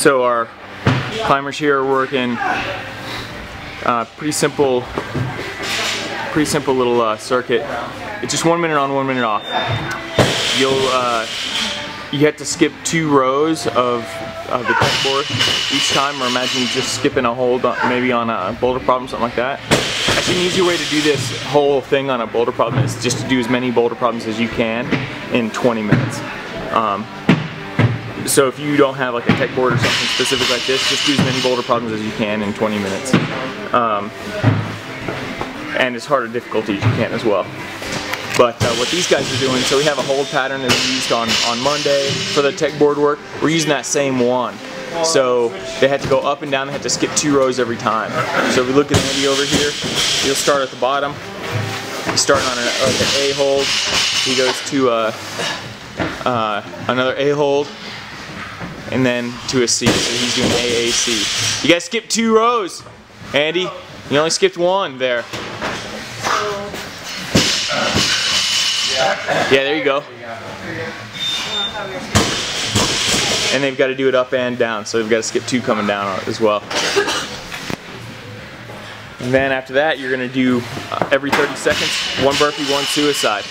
So our climbers here are working pretty simple little circuit. It's just 1 minute on, 1 minute off. You have to skip 2 rows of the tech board each time, or imagine just skipping a hold maybe on a boulder problem, something like that. Actually, an easier way to do this whole thing on a boulder problem is just to do as many boulder problems as you can in 20 minutes. So if you don't have like a tech board or something specific like this, just do as many boulder problems as you can in 20 minutes. And as hard a difficulty as you can as well. But what these guys are doing, so we have a hold pattern that we used on Monday for the tech board work. We're using that same one. So they had to go up and down, they had to skip 2 rows every time. So if we look at Andy over here, he'll start at the bottom. He's starting on an A hold. He goes to another A hold, and then to a C. So he's doing AAC. You guys skipped 2 rows, Andy. You only skipped 1 there. Yeah, there you go. And they've got to do it up and down, so they've got to skip 2 coming down as well. And then after that, you're going to do every 30 seconds, 1 burpee, 1 suicide.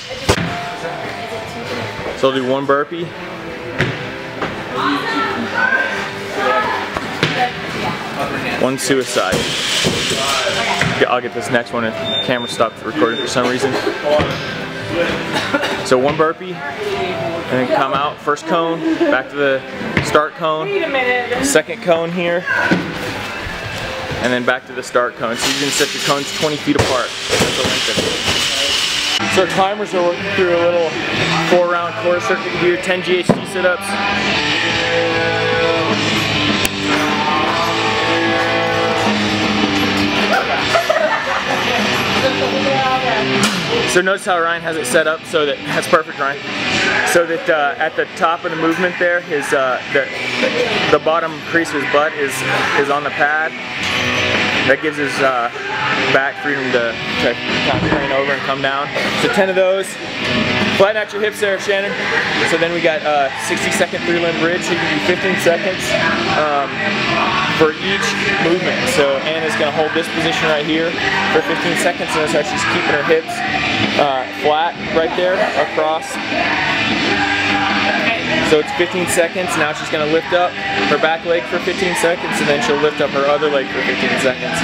So I'll do 1 burpee. 1 suicide. I'll get this next one if the camera stopped recording for some reason. So 1 burpee, and then come out, first cone, back to the start cone, second cone here, and then back to the start cone. So you can set your cones 20 feet apart. That's the length of it. So our climbers are working through a little 4-round core circuit here, 10 GHD sit-ups. So notice how Ryan has it set up so that, that's perfect, Ryan, so that at the top of the movement there, his the bottom crease of his butt is on the pad. That gives his back freedom to kind of crane over and come down. So 10 of those. Flatten out your hips there, Shannon. So then we got 60-second 3-limb bridge. So you can do 15 seconds for each movement. So Anna's going to hold this position right here for 15 seconds. And so she's keeping her hips flat right there across. So it's 15 seconds. Now she's going to lift up her back leg for 15 seconds, and then she'll lift up her other leg for 15 seconds.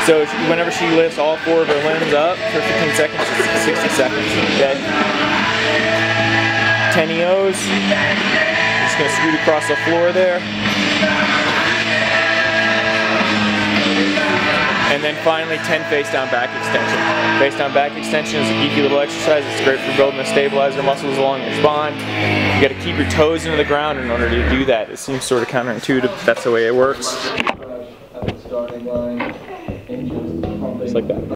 So whenever she lifts all 4 of her limbs up for 15 seconds, it's 60 seconds. Okay. 10 EOs. Just going to scoot across the floor there. And then finally 10 face down back extension. Face down back extension is a geeky little exercise. It's great for building the stabilizer muscles along your spine. You got to keep your toes into the ground in order to do that. It seems sort of counterintuitive, but that's the way it works. Just like that.